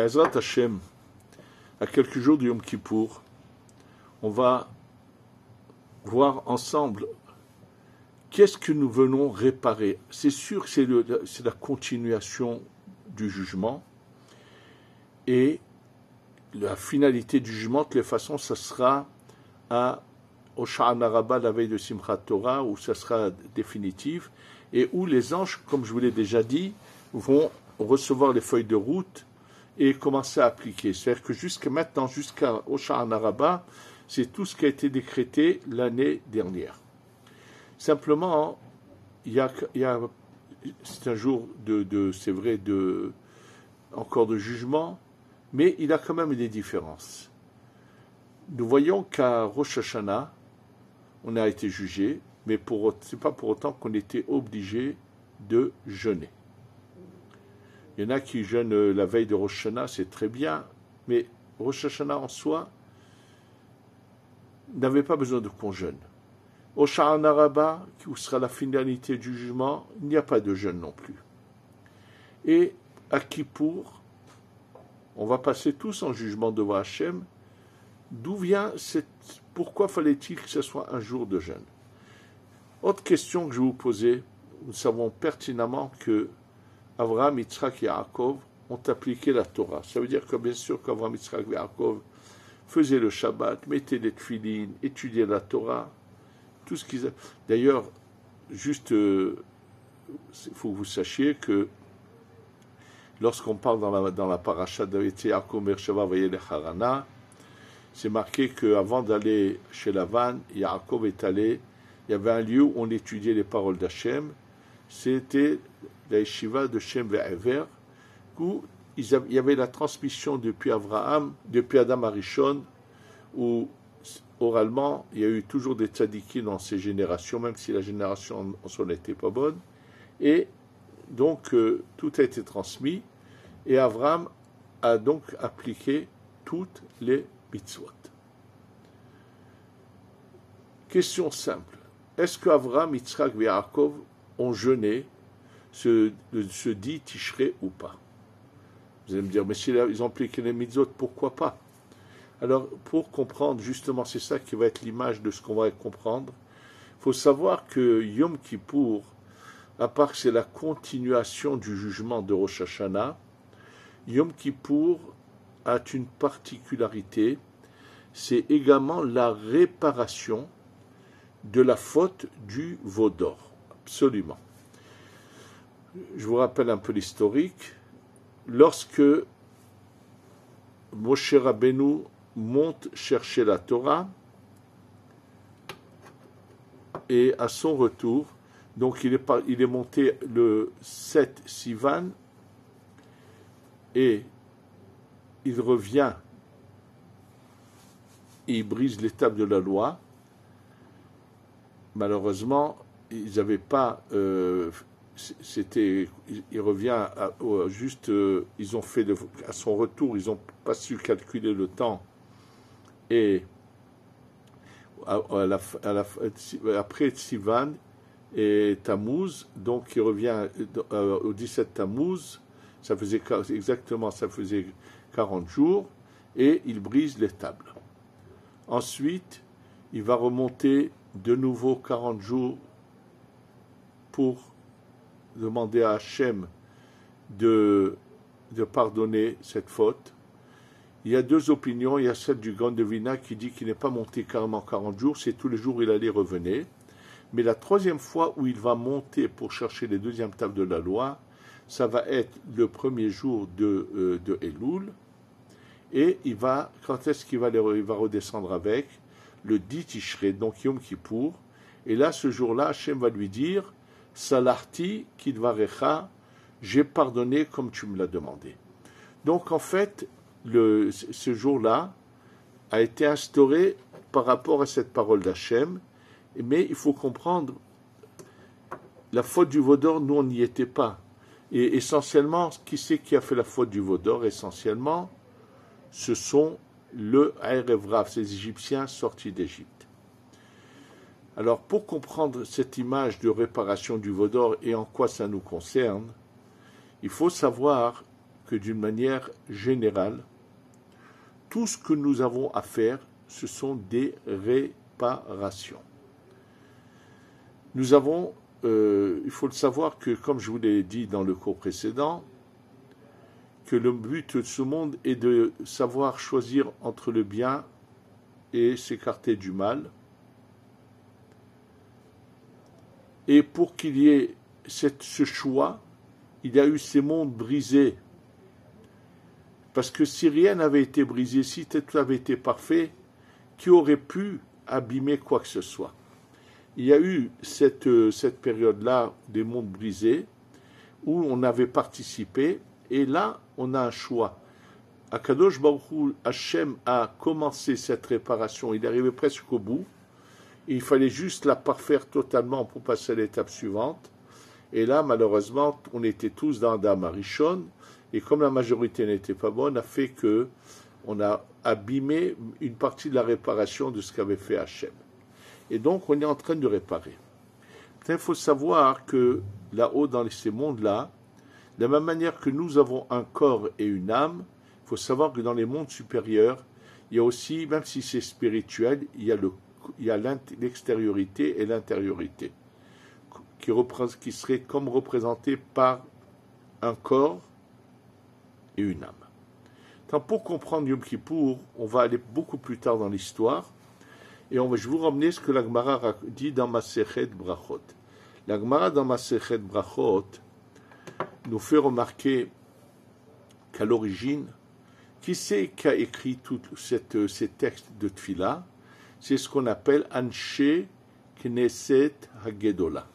Bezrat Hashem, à quelques jours du Yom Kippour, on va voir ensemble qu'est-ce que nous venons réparer. C'est sûr que c'est la continuation du jugement, et la finalité du jugement, de toutes les façons, ça sera à Hosha'ana Rabbah, la veille de Simchat Torah, où ça sera définitif, et où les anges, comme je vous l'ai déjà dit, vont recevoir les feuilles de route et commencer à appliquer. C'est-à-dire que jusqu'à maintenant, jusqu'à Hosha'ana Rabbah, c'est tout ce qui a été décrété l'année dernière. Simplement, c'est un jour c'est vrai, encore de jugement, mais il a quand même des différences. Nous voyons qu'à Rosh Hashanah, on a été jugé, mais ce n'est pas pour autant qu'on était obligé de jeûner. Il y en a qui jeûnent la veille de Rosh Hashanah, c'est très bien, mais Rosh Hashanah en soi n'avait pas besoin de qu'on jeûne. Hosha'ana Rabbah, où sera la finalité du jugement, il n'y a pas de jeûne non plus. Et à Kippour, on va passer tous en jugement devant Hachem. D'où vient pourquoi fallait-il que ce soit un jour de jeûne? Autre question que je vais vous poser, nous savons pertinemment que Avraham, Yitzhak et Yaakov ont appliqué la Torah. Ça veut dire que bien sûr qu'Avraham, Yitzhak et Yaakov faisaient le Shabbat, mettaient des tefilines, étudiaient la Torah, tout ce qu'ils... D'ailleurs, juste, il faut que vous sachiez que lorsqu'on parle dans la paracha de Yaakov Mershava Vayelech Harana, c'est marqué qu'avant d'aller chez Lavan, Yaakov est allé, il y avait un lieu où on étudiait les paroles d'Hachem, c'était la yeshiva de Shem Ve'ever, où il y avait la transmission depuis Adam Arishon, où oralement, il y a eu toujours des tzadikim dans ces générations, même si la génération en soi n'était pas bonne, et donc tout a été transmis, et Avraham a donc appliqué toutes les mitzvot. Question simple. Est-ce qu'Avraham, Yitzhak et Yaakov ont jeûné ce dit Tishrei ou pas? Vous allez me dire, mais s'ils ont appliqué les mitzvot, pourquoi pas? Alors, pour comprendre, justement, c'est ça qui va être l'image de ce qu'on va comprendre, il faut savoir que Yom Kippour, à part que c'est la continuation du jugement de Rosh Hashanah, Yom Kippour a une particularité, c'est également la réparation de la faute du veau d'or. Absolument. Je vous rappelle un peu l'historique. Lorsque Moshe Rabbeinu monte chercher la Torah, et à son retour, donc il est monté le 7 Sivan, et il revient et il brise les tables de la loi. Malheureusement, ils n'avaient pas... il revient ils ont fait à son retour, ils n'ont pas su calculer le temps, et après Sivan et Tammuz, donc il revient au 17 Tammuz, ça faisait 40 jours, et il brise les tables. Ensuite, il va remonter de nouveau 40 jours pour demander à Hachem de pardonner cette faute. Il y a deux opinions. Il y a celle du Gaon de Vilna qui dit qu'il n'est pas monté carrément 40 jours, c'est tous les jours il allait revenir. Mais la troisième fois où il va monter pour chercher les deuxièmes tables de la loi, ça va être le premier jour de Elul. Et quand est-ce qu'il va redescendre avec? Le 10 Tishrei, donc Yom Kippour. Et là, ce jour-là, Hachem va lui dire, Salarti kidvarecha, j'ai pardonné comme tu me l'as demandé. Donc en fait, ce jour-là a été instauré par rapport à cette parole d'Hachem, mais il faut comprendre, la faute du veau d'or, nous on n'y était pas. Et essentiellement, qui c'est qui a fait la faute du veau d'or? Essentiellement, ce sont le Erev Rav, ces Égyptiens sortis d'Égypte. Alors, pour comprendre cette image de réparation du veau d'or et en quoi ça nous concerne, il faut savoir que d'une manière générale, tout ce que nous avons à faire, ce sont des réparations. Nous avons, il faut le savoir que, comme je vous l'ai dit dans le cours précédent, que le but de ce monde est de savoir choisir entre le bien et s'écarter du mal. Et pour qu'il y ait ce choix, il y a eu ces mondes brisés. Parce que si rien n'avait été brisé, si tout avait été parfait, qui aurait pu abîmer quoi que ce soit? Il y a eu cette période-là des mondes brisés, où on avait participé, et là, on a un choix. Akadosh Baruch Hu, Hachem a commencé cette réparation, il est arrivé presque au bout, il fallait juste la parfaire totalement pour passer à l'étape suivante. Et là, malheureusement, on était tous dans Adam Arishon, et comme la majorité n'était pas bonne, a fait que on a abîmé une partie de la réparation de ce qu'avait fait Hachem. Et donc, on est en train de réparer. Il faut savoir que là-haut, dans ces mondes-là, de la même manière que nous avons un corps et une âme, il faut savoir que dans les mondes supérieurs, il y a aussi, même si c'est spirituel, il y a l'extériorité et l'intériorité, qui serait comme représenté par un corps et une âme. Donc, pour comprendre Yom Kippour, on va aller beaucoup plus tard dans l'histoire, et je vais vous ramener ce que la Gemara dit dans Masechet Brachot. La Gemara dans Masechet Brachot nous fait remarquer qu'à l'origine, qui c'est qui a écrit tous ces textes de Tfila? C'est ce qu'on appelle Anshe Knesset Hagedola.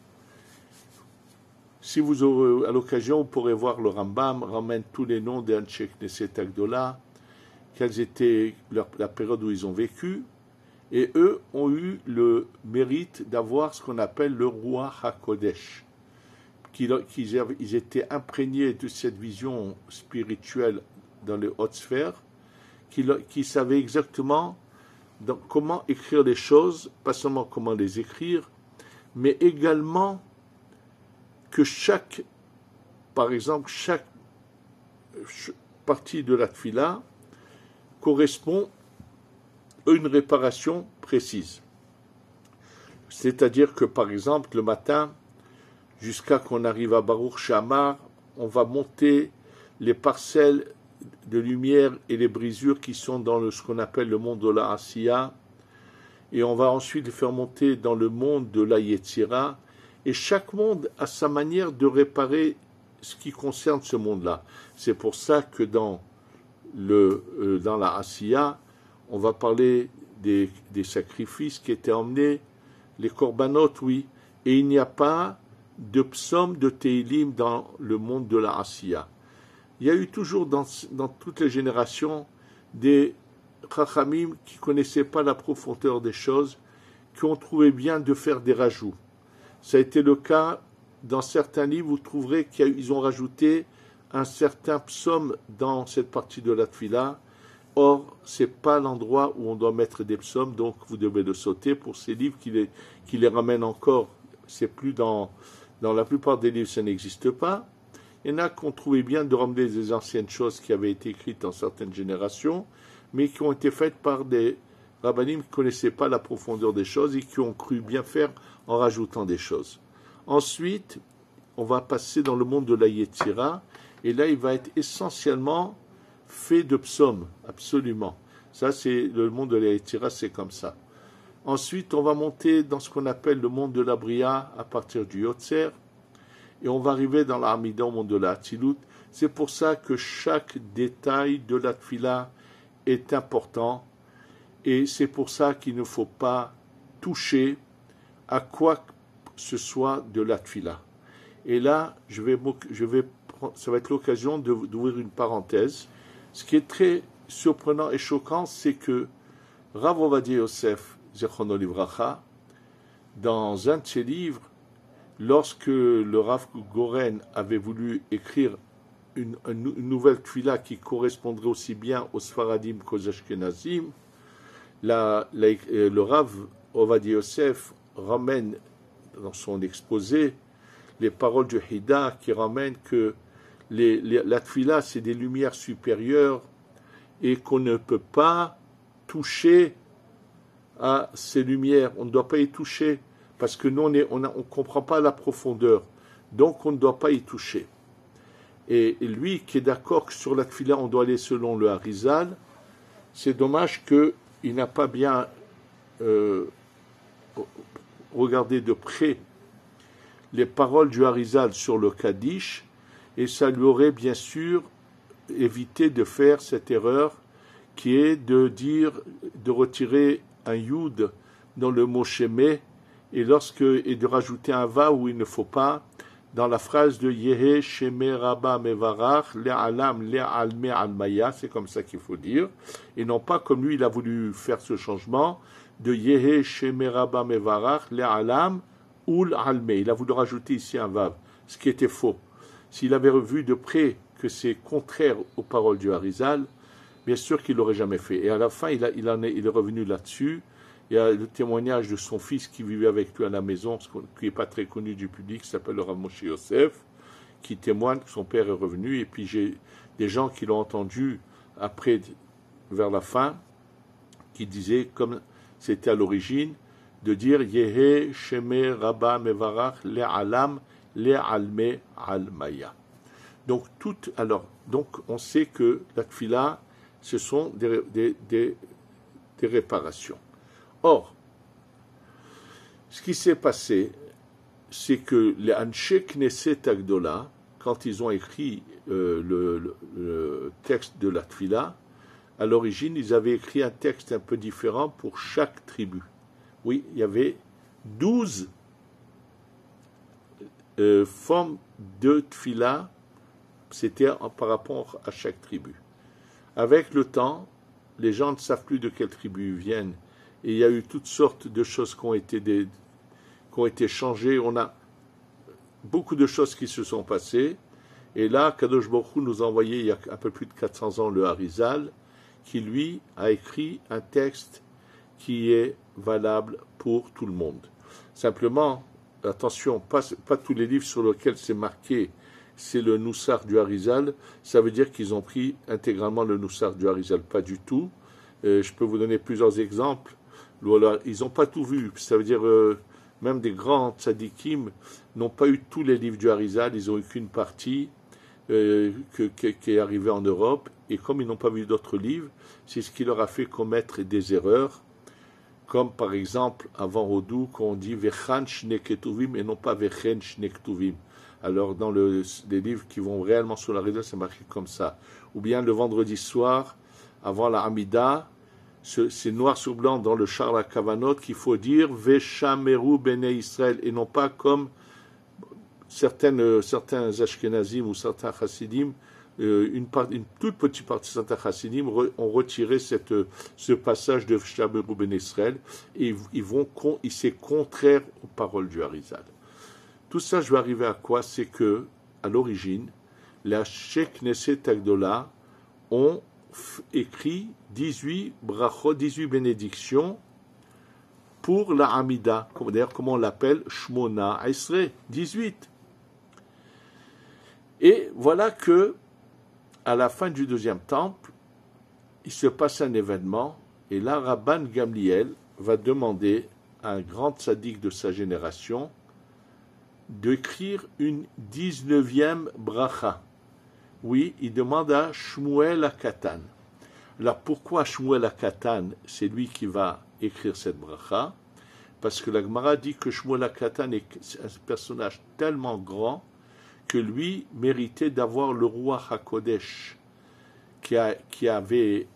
Si vous aurez à l'occasion, vous pourrez voir le Rambam ramène tous les noms des Anshe Knesset Hagedola, quelles étaient la période où ils ont vécu, et eux ont eu le mérite d'avoir ce qu'on appelle le Ruach HaKodesh. Ils étaient imprégnés de cette vision spirituelle dans les hautes sphères, qui savaient exactement comment écrire les choses, pas seulement comment les écrire, mais également que par exemple, chaque partie de la tfila correspond à une réparation précise. C'est-à-dire que, par exemple, le matin, jusqu'à qu'on arrive à Baruch Shamar, on va monter les parcelles de lumière et les brisures qui sont dans ce qu'on appelle le monde de la Asiya, et on va ensuite les faire monter dans le monde de la Yetzira, et chaque monde a sa manière de réparer ce qui concerne ce monde-là. C'est pour ça que dans la Asiya, on va parler des sacrifices qui étaient emmenés, les korbanot, oui, et il n'y a pas de psaume de Teilim dans le monde de la Asiya. Il y a eu toujours dans toutes les générations des Chachamim qui ne connaissaient pas la profondeur des choses, qui ont trouvé bien de faire des rajouts. Ça a été le cas dans certains livres, vous trouverez qu'ils ont rajouté un certain psaume dans cette partie de la Tfila. Or, ce n'est pas l'endroit où on doit mettre des psaumes, donc vous devez le sauter pour ces livres qui les ramènent encore. C'est plus dans la plupart des livres, ça n'existe pas. Il y en a qui ont trouvé bien de ramener des anciennes choses qui avaient été écrites dans certaines générations, mais qui ont été faites par des rabbinim qui ne connaissaient pas la profondeur des choses et qui ont cru bien faire en rajoutant des choses. Ensuite, on va passer dans le monde de la Yetzira, et là, il va être essentiellement fait de psaumes, absolument. Ça, c'est le monde de la Yetzira, c'est comme ça. Ensuite, on va monter dans ce qu'on appelle le monde de la Bria à partir du Yotzer, et on va arriver dans l'Amida, au monde de la Hatzilut. C'est pour ça que chaque détail de la Tfila est important, et c'est pour ça qu'il ne faut pas toucher à quoi que ce soit de la Tfila. Et là, ça va être l'occasion d'ouvrir une parenthèse. Ce qui est très surprenant et choquant, c'est que Rav Ovadia Yosef, Zechrono Livracha, dans un de ses livres, lorsque le Rav Goren avait voulu écrire une nouvelle tfila qui correspondrait aussi bien aux Sfaradim qu'aux Ashkenazim, le Rav Ovadia Yosef ramène dans son exposé les paroles du Hida qui ramènent que la tfila, c'est des lumières supérieures et qu'on ne peut pas toucher à ces lumières. On ne doit pas y toucher parce que nous, on ne comprend pas la profondeur. Donc, on ne doit pas y toucher. Et lui qui est d'accord que sur la tfila, on doit aller selon le Harizal, c'est dommage qu'il n'a pas bien regardé de près les paroles du Harizal sur le Kaddish, et ça lui aurait bien sûr évité de faire cette erreur qui est de retirer un yud dans le mot shemé et de rajouter un va où il ne faut pas, dans la phrase de Yehe shemé rabba mevarach le'alam le'alme almaya, c'est comme ça qu'il faut dire, et non pas comme lui il a voulu faire ce changement de Yehe shemé rabba mevarach le'alam ul alme. Il a voulu rajouter ici un vav, ce qui était faux. S'il avait revu de près que c'est contraire aux paroles du Harizal, bien sûr qu'il l'aurait jamais fait. Et à la fin, il est revenu là-dessus. Il y a le témoignage de son fils qui vivait avec lui à la maison, qui n'est pas très connu du public, qui s'appelle le Rav Moshe Yosef, qui témoigne que son père est revenu. Et puis j'ai des gens qui l'ont entendu après, vers la fin, qui disaient, comme c'était à l'origine, de dire Yehe Sheme Rabba Mevarach Le'alam Le'alme Almaya. Donc, on sait que la tfila, ce sont des réparations. Or, ce qui s'est passé, c'est que les Anshe Knesset Agdola, quand ils ont écrit le texte de la tfila, à l'origine, ils avaient écrit un texte un peu différent pour chaque tribu. Oui, il y avait 12 formes de tfila, c'était par rapport à chaque tribu. Avec le temps, les gens ne savent plus de quelle tribu ils viennent, et il y a eu toutes sortes de choses qui ont été changées. On a beaucoup de choses qui se sont passées, et là, Kadosh Baruch Hu nous a envoyé il y a un peu plus de 400 ans le Harizal, qui lui a écrit un texte qui est valable pour tout le monde. Simplement, attention, pas tous les livres sur lesquels c'est marqué, c'est le Noussar du Harizal, ça veut dire qu'ils ont pris intégralement le Noussar du Harizal, pas du tout. Je peux vous donner plusieurs exemples. Voilà, ils n'ont pas tout vu, ça veut dire même des grands tzadikim n'ont pas eu tous les livres du Harizal, ils ont eu qu'une partie qui est arrivée en Europe, et comme ils n'ont pas vu d'autres livres, c'est ce qui leur a fait commettre des erreurs, comme par exemple avant Hodou, quand on dit Vechan Shne Ketuvim et non pas Vechen Shne Ketuvim. Alors dans les livres qui vont réellement sur la Harizal, c'est marqué comme ça. Ou bien le vendredi soir, avant la Hamida, c'est noir sur blanc dans le Shar HaKavanot qu'il faut dire Veshameru Bene Israël, et non pas comme certains Ashkenazim ou certains Chassidim, une toute petite partie de certains Chassidim ont retiré ce passage de Veshameru Bene Israël, et c'est contraire aux paroles du Harizal. Tout ça, je vais arriver à quoi? C'est que, à l'origine, les Anshe Knesset Agdola ont écrit 18 brachot, 18 bénédictions pour la Hamida. D'ailleurs, comment on l'appelle? Shmona Esrei, 18. Et voilà que, à la fin du deuxième temple, il se passe un événement, et là, Rabban Gamliel va demander à un grand tzaddik de sa génération d'écrire une 19e bracha. Oui, il demande à Shmuel HaKatan. Alors pourquoi Shmuel HaKatan, c'est lui qui va écrire cette bracha? Parce que la Gemara dit que Shmuel HaKatan est un personnage tellement grand que lui méritait d'avoir le roi HaKodesh qui avait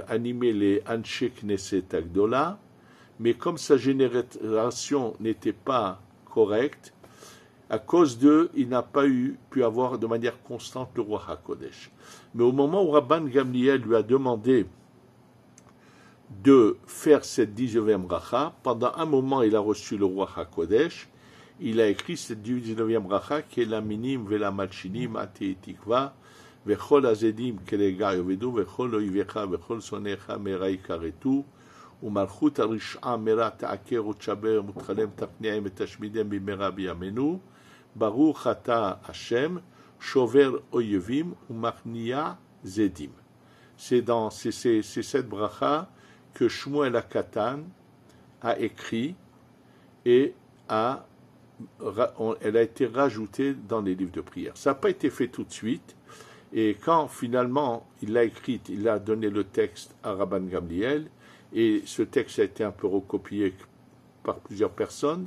animé les Anshe Knesset Agdola, mais comme sa génération n'était pas correcte, à cause il n'a pas pu avoir de manière constante le roi HaKodesh. Mais au moment où Rabban Gamliel lui a demandé de faire cette 19e bracha, pendant un moment il a reçu le roi HaKodesh, il a écrit cette 19e bracha qui est la minim vela malchinim ati tikva vechol azedim kelega yovedu vechol oivecha vechol sonecha mera ikaretu umalchut arish'a mera ta'aker utchaber mutchalem tapniaim et tashmidem bimera biyamenu Baruch Ata Hashem, Shover Oyevim ou Machnia Zedim. C'est cette bracha que Shmuel HaKatan a écrit et elle a été rajoutée dans les livres de prière. Ça n'a pas été fait tout de suite, et quand finalement il l'a écrite, il a donné le texte à Rabban Gamliel, et ce texte a été un peu recopié par plusieurs personnes,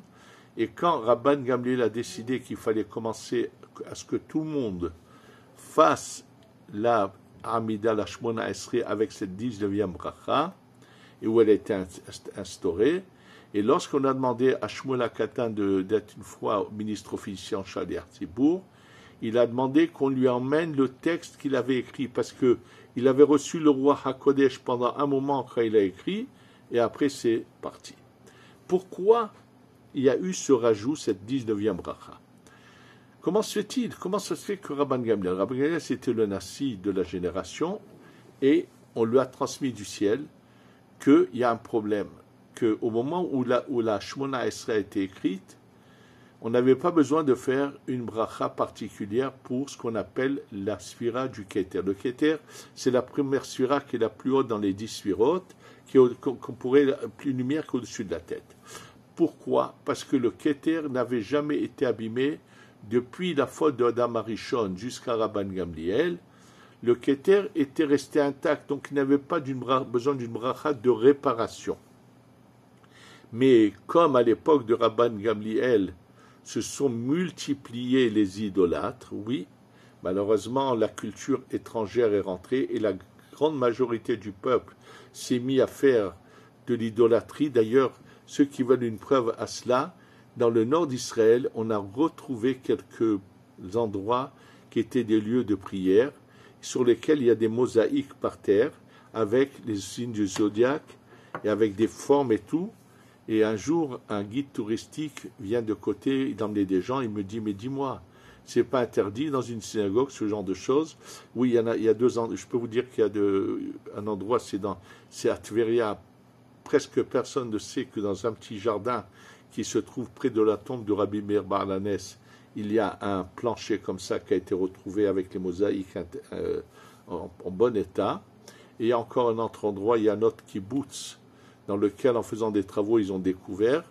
et quand Rabban Gamliel a décidé qu'il fallait commencer à ce que tout le monde fasse la Amida, la Shmona Esrei avec cette 19e bracha, et où elle a été instaurée. Et lorsqu'on a demandé à Shmuel HaKatan d'être une fois ministre officiant Shaliach Tzibour, il a demandé qu'on lui emmène le texte qu'il avait écrit, parce qu'il avait reçu le roi HaKodesh pendant un moment quand il a écrit, et après c'est parti. Pourquoi il y a eu ce rajout, cette 19e bracha? Comment se fait-il? Comment ça se fait que Rabban Gamliel, c'était le Nassi de la génération, et on lui a transmis du ciel qu'il y a un problème, qu'au moment où la Shmona Esrei a été écrite, on n'avait pas besoin de faire une bracha particulière pour ce qu'on appelle la sphira du Keter. Le Keter, c'est la première sphira qui est la plus haute dans les 10 sphirotes, qu'on pourrait plus lumière qu'au-dessus de la tête. Pourquoi? Parce que le Keter n'avait jamais été abîmé depuis la faute de Adam Arishon jusqu'à Rabban Gamliel. Le Keter était resté intact, donc il n'avait pas besoin d'une bracha de réparation. Mais comme à l'époque de Rabban Gamliel, se sont multipliés les idolâtres, oui, malheureusement la culture étrangère est rentrée et la grande majorité du peuple s'est mis à faire de l'idolâtrie. D'ailleurs, ceux qui veulent une preuve à cela, dans le nord d'Israël, on a retrouvé quelques endroits qui étaient des lieux de prière, sur lesquels il y a des mosaïques par terre, avec les signes du zodiaque et avec des formes et tout. Et un jour, un guide touristique vient de côté, il emmenait des gens, il me dit, mais dis-moi, c'est pas interdit dans une synagogue, ce genre de choses? Oui, il y a 2 ans, je peux vous dire qu'il y a un endroit, c'est à Tveria, presque personne ne sait que dans un petit jardin qui se trouve près de la tombe de Rabbi Meir Bar Lanes, il y a un plancher comme ça qui a été retrouvé avec les mosaïques en bon état. Et il y a encore un autre endroit, il y a un autre kibbutz, dans lequel, en faisant des travaux, ils ont découvert.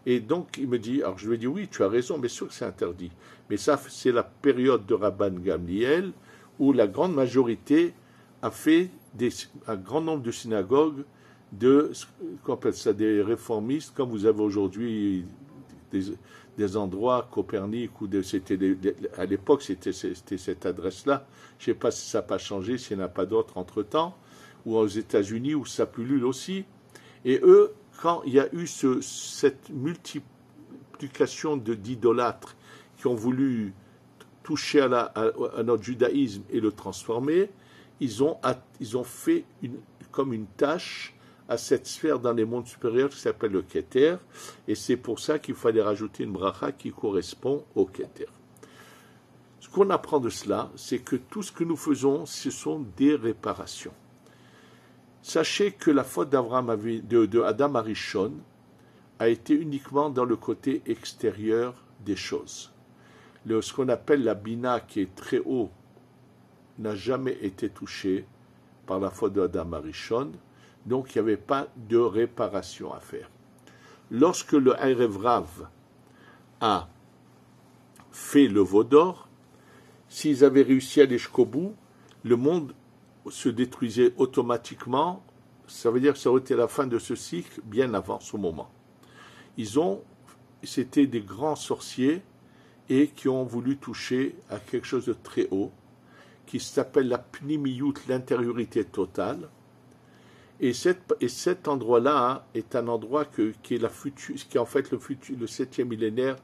Et donc, il me dit, alors je lui ai dit, oui, tu as raison, mais sûr que c'est interdit. Mais ça, c'est la période de Rabban Gamliel, où la grande majorité a fait un grand nombre de synagogues, qu'on appelle ça, des réformistes, comme vous avez aujourd'hui des endroits, Copernic, à l'époque, c'était cette adresse-là. Je ne sais pas si ça n'a pas changé, s'il n'y en a pas d'autres entre-temps, ou aux États-Unis, où ça pullule aussi. Et eux, quand il y a eu cette multiplication d'idolâtres qui ont voulu toucher à notre judaïsme et le transformer, ils ont fait comme une tâche à cette sphère dans les mondes supérieurs qui s'appelle le Keter, et c'est pour ça qu'il fallait rajouter une bracha qui correspond au Keter. Ce qu'on apprend de cela, c'est que tout ce que nous faisons, ce sont des réparations. Sachez que la faute de Adam Arishon a été uniquement dans le côté extérieur des choses. Ce qu'on appelle la bina, qui est très haut, n'a jamais été touché par la faute de Adam Arishon, donc il n'y avait pas de réparation à faire. Lorsque le Erev Rav a fait le veau d'or, s'ils avaient réussi à aller jusqu'au bout, le monde se détruisait automatiquement. Ça veut dire que ça aurait été la fin de ce cycle bien avant ce moment. C'était des grands sorciers et qui ont voulu toucher à quelque chose de très haut, qui s'appelle la pnimiyut, l'intériorité totale. Et cet endroit-là est un endroit qui est en fait le 7e millénaire,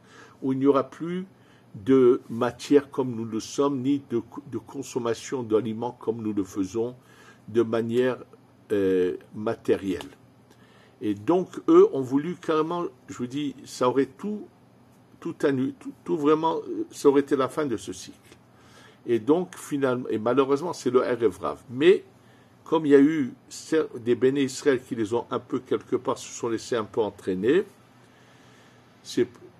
où il n'y aura plus de matière comme nous le sommes, ni de consommation d'aliments comme nous le faisons de manière matérielle. Et donc, eux ont voulu carrément, je vous dis, ça aurait tout vraiment, ça aurait été la fin de ce cycle. Et donc, finalement, et malheureusement, c'est le Erev Rav. Mais, comme il y a eu des béné Israël qui les ont un peu, quelque part, se sont laissés un peu entraîner,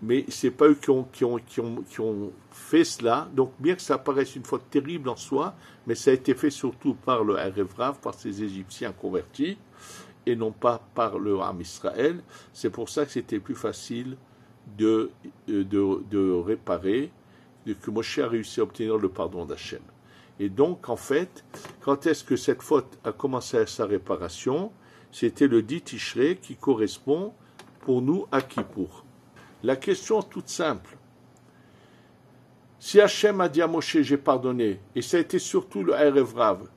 mais c'est pas eux qui ont fait cela. Donc, bien que ça paraisse une faute terrible en soi, mais ça a été fait surtout par le Erev Rav, par ces Égyptiens convertis, et non pas par le Ham Israël. C'est pour ça que c'était plus facile de réparer, que Moshe a réussi à obtenir le pardon d'Hachem. Et donc, en fait, quand est-ce que cette faute a commencé à sa réparation? C'était le 10 Tishrei qui correspond pour nous à Kippour. La question toute simple. Si Hachem a dit à Moshe, j'ai pardonné, et ça a été surtout le Erev Rav,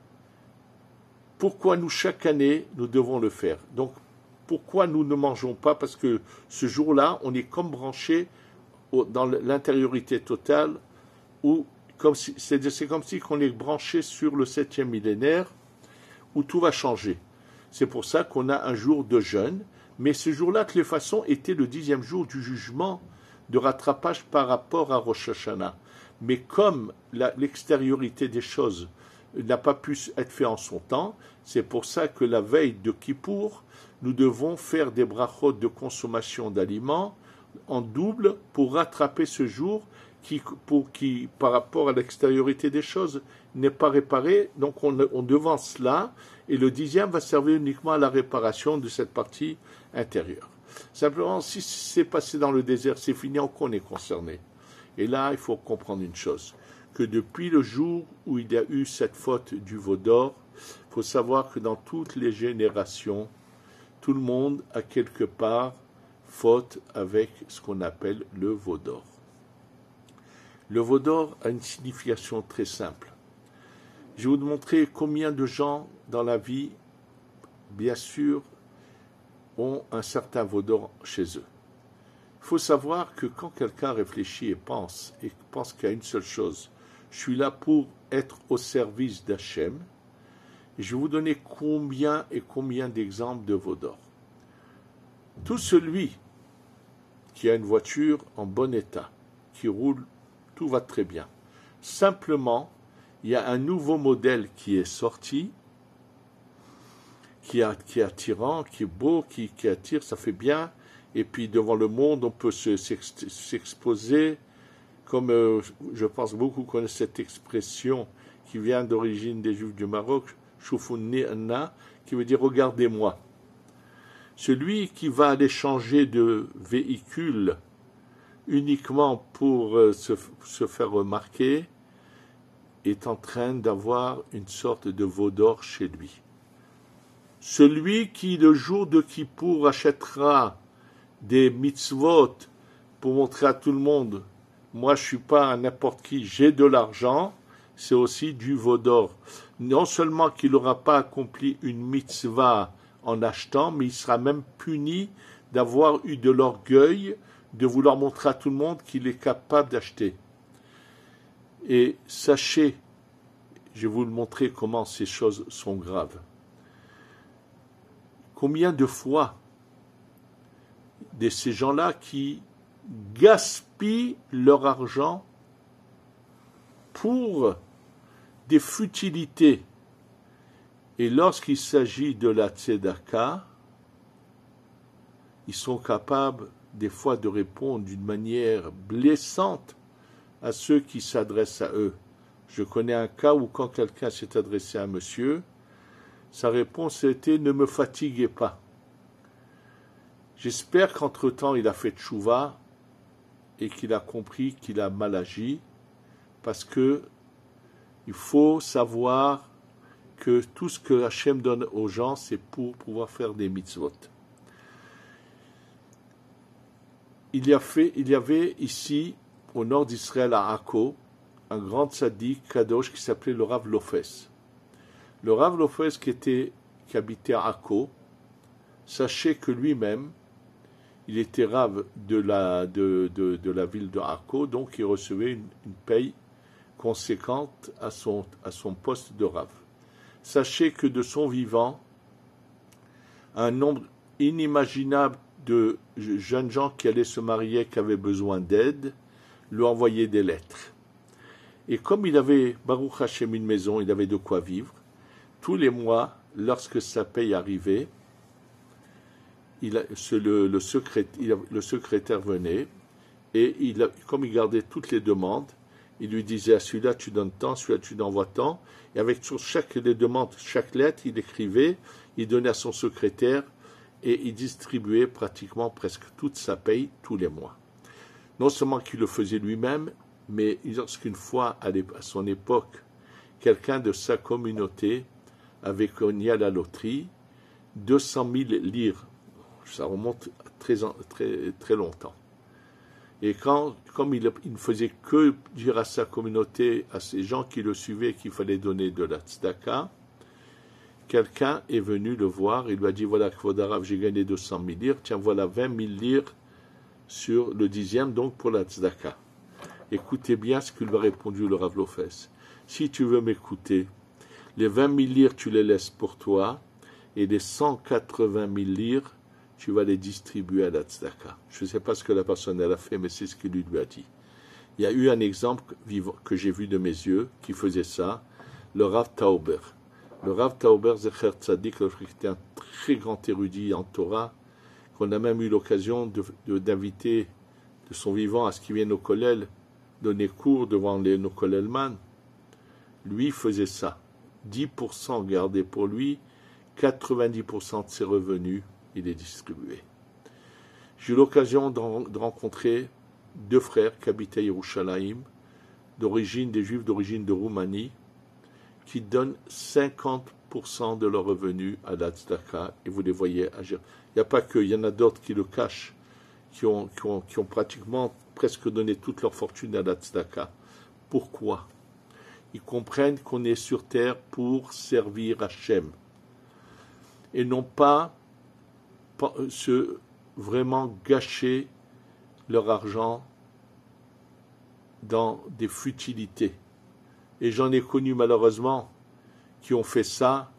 pourquoi nous, chaque année, nous devons le faire? Donc, pourquoi nous ne mangeons pas? Parce que ce jour-là, on est comme branché dans l'intériorité totale, ou c'est comme si on est branché sur le 7e millénaire, où tout va changer. C'est pour ça qu'on a un jour de jeûne, mais ce jour-là, de toutes les façons, était le 10e jour du jugement de rattrapage par rapport à Rosh Hashanah. Mais comme l'extériorité des choses n'a pas pu être fait en son temps, c'est pour ça que la veille de Kippour, nous devons faire des brachot de consommation d'aliments en double pour rattraper ce jour qui, par rapport à l'extériorité des choses, n'est pas réparé. Donc on devance cela, et le 10e va servir uniquement à la réparation de cette partie intérieure. Simplement, si c'est passé dans le désert, c'est fini, on est concerné. Et là, il faut comprendre une chose, que depuis le jour où il y a eu cette faute du veau d'or, il faut savoir que dans toutes les générations, tout le monde a quelque part faute avec ce qu'on appelle le veau d'or. Le veau d'or a une signification très simple. Je vais vous montrer combien de gens dans la vie, bien sûr, ont un certain veau d'or chez eux. Il faut savoir que quand quelqu'un réfléchit et pense qu'il y a une seule chose, je suis là pour être au service d'Hachem, et je vais vous donner combien d'exemples de veau d'or. Tout celui qui a une voiture en bon état, qui roule, tout va très bien. Simplement, il y a un nouveau modèle qui est sorti, qui est attirant, qui est beau, qui attire, ça fait bien. Et puis devant le monde, on peut s'exposer, comme je pense beaucoup connaissent cette expression qui vient d'origine des Juifs du Maroc, Shoufouni Anna, qui veut dire regardez-moi. Celui qui va aller changer de véhicule uniquement pour se faire remarquer est en train d'avoir une sorte de veau d'or chez lui. Celui qui, le jour de Kippour, achètera des mitzvot pour montrer à tout le monde, moi je ne suis pas n'importe qui, j'ai de l'argent, c'est aussi du veau d'or. Non seulement qu'il n'aura pas accompli une mitzvah en achetant, mais il sera même puni d'avoir eu de l'orgueil, de vouloir montrer à tout le monde qu'il est capable d'acheter. Et sachez, je vais vous le montrer comment ces choses sont graves. Combien de fois de ces gens-là qui gaspillent leur argent pour des futilités. Et lorsqu'il s'agit de la tzedaka, ils sont capables des fois de répondre d'une manière blessante à ceux qui s'adressent à eux. Je connais un cas où quand quelqu'un s'est adressé à un monsieur, sa réponse était « Ne me fatiguez pas ». J'espère qu'entre-temps il a fait tchouva et qu'il a compris qu'il a mal agi, parce que il faut savoir que tout ce que Hachem donne aux gens, c'est pour pouvoir faire des mitzvot. Il y avait ici, au nord d'Israël, à Akko, un grand tzaddik kadosh qui s'appelait le Rav Lofes. Le Rav Lofes qui habitait à Akko, sachez que lui-même, il était Rav de la ville de Akko, donc il recevait une paye conséquente à son poste de Rav. Sachez que de son vivant, un nombre inimaginable de jeunes gens qui allaient se marier, qui avaient besoin d'aide, lui envoyaient des lettres. Et comme il avait, Baruch Hashem, une maison, il avait de quoi vivre, tous les mois, lorsque sa paye arrivait, le secrétaire venait, et comme il gardait toutes les demandes, il lui disait à celui-là tu donnes tant, celui-là tu envoies tant, et avec sur chaque des demandes, chaque lettre, il écrivait, il donnait à son secrétaire, et il distribuait pratiquement presque toute sa paye tous les mois. Non seulement qu'il le faisait lui-même, mais lorsqu'une fois, à son époque, quelqu'un de sa communauté avait gagné à la loterie 200 000 lire. Ça remonte très longtemps. Et comme il ne faisait que dire à sa communauté, à ces gens qui le suivaient, qu'il fallait donner de la tzedaka, quelqu'un est venu le voir et lui a dit, voilà, Kvod Harav, j'ai gagné 200 000 lire, tiens, voilà 20 000 lire sur le 10e, donc pour la tzedaka. Écoutez bien ce que lui a répondu le Rav Lofes. Si tu veux m'écouter, les 20 000 lire, tu les laisses pour toi, et les 180 000 lire, tu vas les distribuer à la tzedaka. Je ne sais pas ce que la personne elle a fait, mais c'est ce qu'il lui a dit. Il y a eu un exemple vivant que j'ai vu de mes yeux qui faisait ça, le Rav Tauber. Le Rav Tauber Zecher Tzadik, qui était un très grand érudit en Torah, qu'on a même eu l'occasion d'inviter de son vivant à ce qu'il vienne au Kollel, donner cours devant nos Kollelman. Lui faisait ça. 10% gardé pour lui, 90% de ses revenus, il les distribuait. J'ai eu l'occasion de rencontrer deux frères qui habitaient à Yerushalayim, des Juifs d'origine de Roumanie, qui donnent 50% de leurs revenus à la tzedaka, et vous les voyez agir. Il n'y a pas que, il y en a d'autres qui le cachent, qui ont pratiquement presque donné toute leur fortune à la tzedaka. Pourquoi? Ils comprennent qu'on est sur terre pour servir Hachem, et non pas vraiment gâcher leur argent dans des futilités. Et j'en ai connu malheureusement qui ont fait ça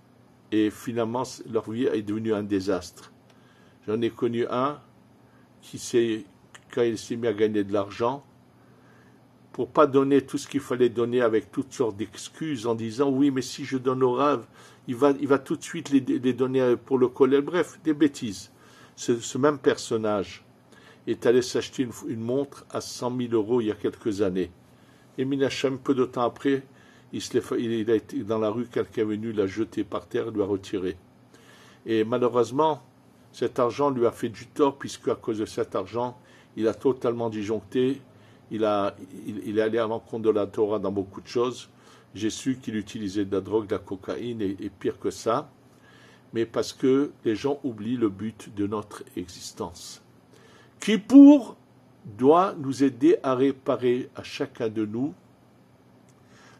et finalement leur vie est devenue un désastre. J'en ai connu un qui quand il s'est mis à gagner de l'argent, pour pas donner tout ce qu'il fallait donner avec toutes sortes d'excuses en disant oui mais si je donne au Rav, il va tout de suite les donner pour le Kollel, bref, des bêtises. Ce même personnage est allé s'acheter une montre à 100 000 € il y a quelques années. Et Minachem, peu de temps après, il a été dans la rue, quelqu'un est venu, l'a jeté par terre, lui a retiré. Et malheureusement, cet argent lui a fait du tort, puisque à cause de cet argent, il a totalement disjoncté, il est allé à l'encontre de la Torah dans beaucoup de choses. J'ai su qu'il utilisait de la drogue, de la cocaïne, et pire que ça, mais parce que les gens oublient le but de notre existence. Kippour doit nous aider à réparer à chacun de nous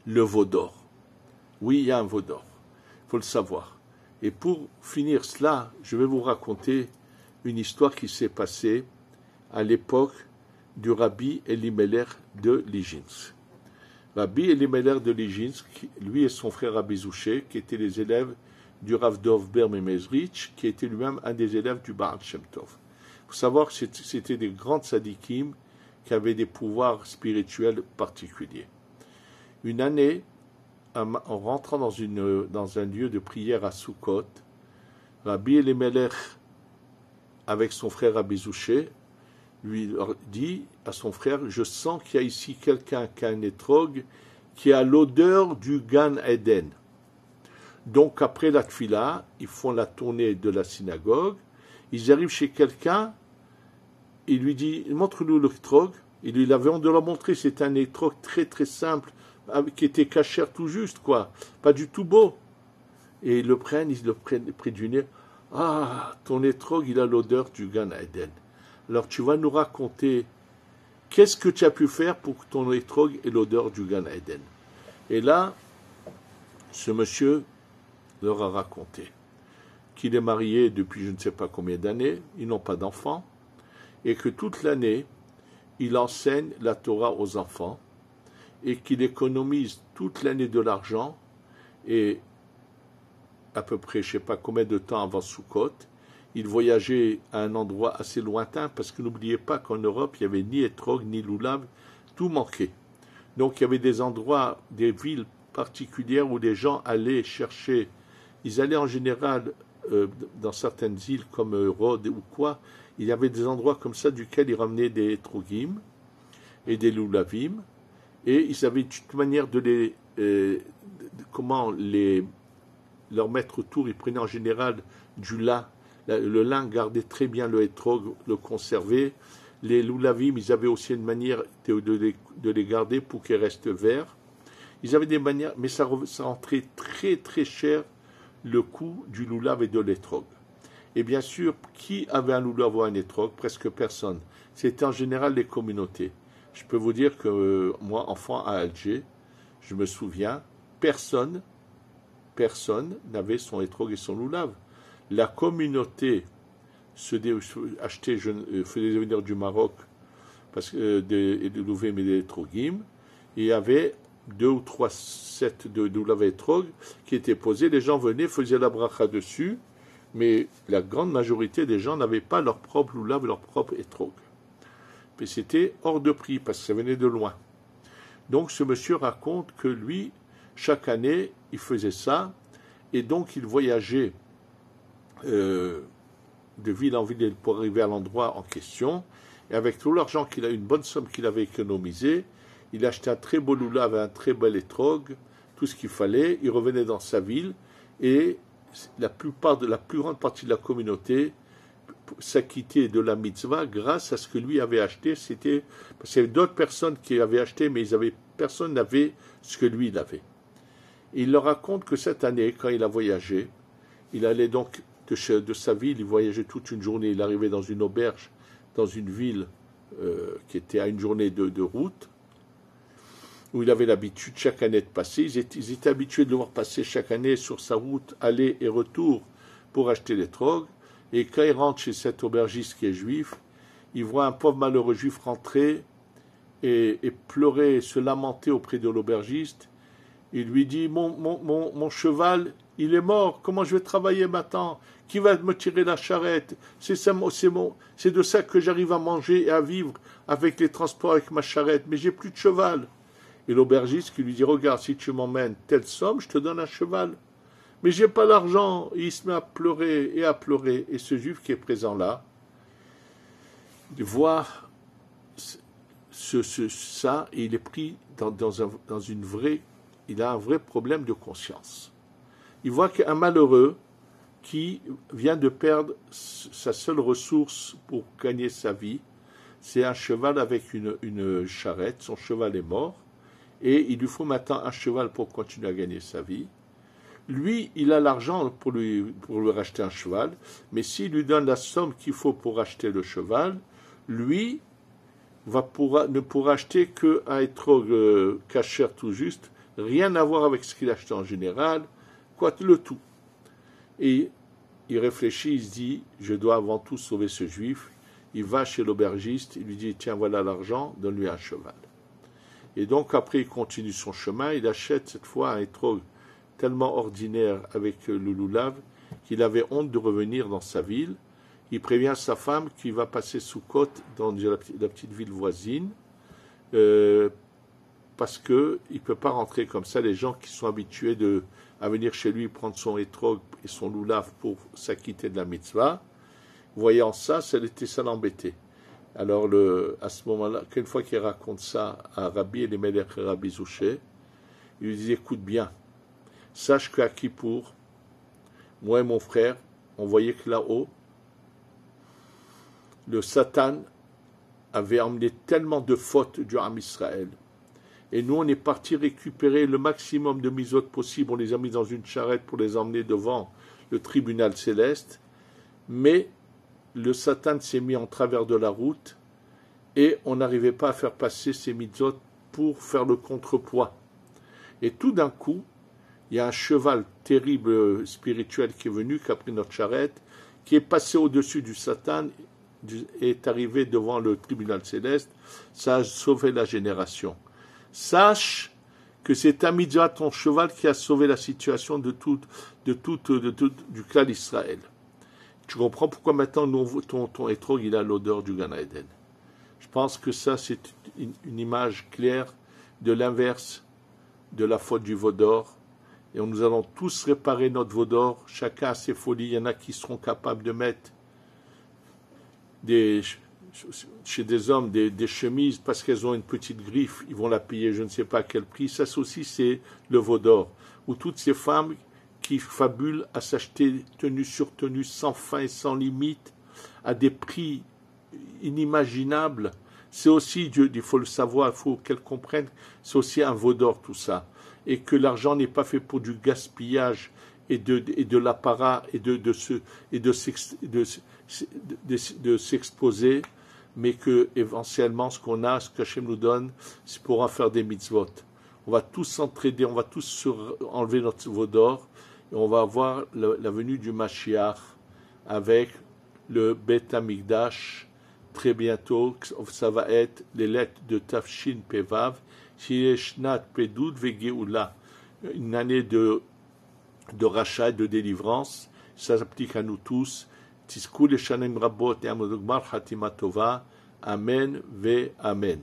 le veau d'or. Oui, il y a un veau d'or, il faut le savoir. Et pour finir cela, je vais vous raconter une histoire qui s'est passée à l'époque du Rabbi Elimelech de Lijinsk. Rabbi Elimelech de Lijinsk, lui et son frère Rabbi Zouché, qui étaient les élèves du Rav Dov Ber Memezrich, qui était lui-même un des élèves du Baal Shem Tov. Il faut savoir que c'était des grands tzadikim qui avaient des pouvoirs spirituels particuliers. Une année, en rentrant dans un lieu de prière à Sukkot, Rabbi Elimelech, avec son frère Rabbi Zouché, lui dit à son frère, je sens qu'il y a ici quelqu'un qui a un étrog, qui a l'odeur du Gan Eden. Donc après la tfila, ils font la tournée de la synagogue, ils arrivent chez quelqu'un, il lui dit, montre-nous l'étrog, il lui avait honte de leur montrer, c'est un étrog très très simple, qui était cachère tout juste, quoi, pas du tout beau. Et ils le prennent près du nez, ah, ton étrog, il a l'odeur du Gan Eden. Alors tu vas nous raconter qu'est-ce que tu as pu faire pour que ton étrog ait l'odeur du Gan Eden. Et là, ce monsieur leur a raconté qu'il est marié depuis je ne sais pas combien d'années, ils n'ont pas d'enfants, et que toute l'année, il enseigne la Torah aux enfants, et qu'il économise toute l'année de l'argent, et à peu près, je ne sais pas combien de temps avant Sukkot, il voyageait à un endroit assez lointain, parce que n'oubliez pas qu'en Europe, il n'y avait ni étrog, ni loulav, tout manquait. Donc il y avait des endroits, des villes particulières où les gens allaient chercher, ils allaient en général dans certaines îles comme Rhodes ou quoi, il y avait des endroits comme ça duquel ils ramenaient des étrogim, et des loulavim, et ils avaient toute manière de leur mettre autour. Ils prenaient en général du lin. Le lin gardait très bien le hétrog, le conservait. Les loulavim, ils avaient aussi une manière de les garder pour qu'ils restent verts. Ils avaient des manières, mais ça rentrait très très cher le coût du loulav et de l'étrog. Et bien sûr, qui avait un loulav ou un étrog? Presque personne. C'était en général les communautés. Je peux vous dire que moi, enfant à Alger, je me souviens, personne n'avait son étrog et son loulav. La communauté faisait venir du Maroc parce que des louvim et des étrogim. Il y avait 2 ou 3 sets de loulav et étrog qui étaient posés. Les gens venaient, faisaient la bracha dessus, mais la grande majorité des gens n'avaient pas leur propre loulav et leur propre étrog. Et c'était hors de prix parce que ça venait de loin. Donc ce monsieur raconte que lui, chaque année, il faisait ça, et donc il voyageait de ville en ville pour arriver à l'endroit en question, et avec tout l'argent qu'il a, une bonne somme qu'il avait économisée, il achetait un très beau loulav, un très bel étrog, tout ce qu'il fallait, il revenait dans sa ville, et la plus grande partie de la communauté s'acquitter de la mitzvah grâce à ce que lui avait acheté. Parce qu'il y avait d'autres personnes qui avaient acheté, mais personne n'avait ce que lui il avait. Et il leur raconte que cette année, quand il a voyagé, il allait donc de sa ville, il voyageait toute une journée, il arrivait dans une auberge, dans une ville qui était à une journée de route, où il avait l'habitude chaque année de passer. Ils étaient habitués de le voir passer chaque année sur sa route, aller et retour pour acheter les trogues. Et quand il rentre chez cet aubergiste qui est juif, il voit un pauvre malheureux juif rentrer et pleurer, se lamenter auprès de l'aubergiste. Il lui dit, mon cheval, il est mort, comment je vais travailler maintenant? Qui va me tirer la charrette? C'est de ça que j'arrive à manger et à vivre avec les transports avec ma charrette, mais j'ai plus de cheval. Et l'aubergiste qui lui dit, regarde, si tu m'emmènes telle somme, je te donne un cheval. Mais j'ai pas l'argent. Et il se met à pleurer et à pleurer. Et ce juif qui est présent là, il voit ça, et il est pris dans une vraie, il a un vrai problème de conscience. Il voit qu'un malheureux qui vient de perdre sa seule ressource pour gagner sa vie, c'est un cheval avec une charrette. Son cheval est mort, et il lui faut maintenant un cheval pour continuer à gagner sa vie. Lui, il a l'argent pour lui racheter un cheval, mais s'il lui donne la somme qu'il faut pour acheter le cheval, lui ne pourra acheter qu'un étrog kasher tout juste, rien à voir avec ce qu'il achetait en général, quoi le tout. Et il réfléchit, il se dit, je dois avant tout sauver ce juif. Il va chez l'aubergiste, il lui dit, tiens, voilà l'argent, donne-lui un cheval. Et donc après, il continue son chemin, il achète cette fois un étrog tellement ordinaire avec le loulav qu'il avait honte de revenir dans sa ville. Il prévient sa femme qu'il va passer sous côte dans la petite ville voisine parce qu'il ne peut pas rentrer comme ça. Les gens qui sont habitués à venir chez lui prendre son étrog et son loulav pour s'acquitter de la mitzvah, voyant ça l'embêtait. Alors à ce moment-là, qu'une fois qu'il raconte ça à Rabbi Elimelech et Rabbi Zouché, il lui dit, écoute bien, sache qu'à Kippour, moi et mon frère, on voyait que là-haut, le Satan avait emmené tellement de fautes du Ham Israël. Et nous, on est parti récupérer le maximum de misotes possible. On les a mis dans une charrette pour les emmener devant le tribunal céleste. Mais le Satan s'est mis en travers de la route et on n'arrivait pas à faire passer ces mitzvot pour faire le contrepoids. Et tout d'un coup, il y a un cheval terrible spirituel qui est venu, qui a pris notre charrette, qui est passé au-dessus du Satan et est arrivé devant le tribunal céleste. Ça a sauvé la génération. Sache que c'est un mitzvah, ton cheval, qui a sauvé la situation de tout du clan d'Israël. Tu comprends pourquoi maintenant ton étrog, il a l'odeur du Gan Eden. Je pense que ça, c'est une image claire de l'inverse de la faute du veau d'or. Et nous allons tous réparer notre veau d'or, chacun a ses folies. Il y en a qui seront capables de mettre chez des hommes des chemises parce qu'elles ont une petite griffe, ils vont la payer je ne sais pas à quel prix. Ça aussi c'est le veau d'or. Ou toutes ces femmes qui fabulent à s'acheter tenue sur tenue sans fin et sans limite à des prix inimaginables. C'est aussi, il faut le savoir, il faut qu'elles comprennent, c'est aussi un veau d'or tout ça. Et que l'argent n'est pas fait pour du gaspillage et de l'apparat et de s'exposer, mais que éventuellement ce qu'on a, ce qu'Hachem nous donne, c'est pour en faire des mitzvot. On va tous s'entraider, on va tous enlever notre veau d'or et on va avoir la venue du Mashiach avec le Beth Amikdash très bientôt. Ça va être les lettres de Tafshin Pevav, Shnat Pedud Vegeoula, une année de rachat et de délivrance. Ça s'applique à nous tous. Tizku leshanim rabot et amodogmar hatima tova. Amen ve Amen.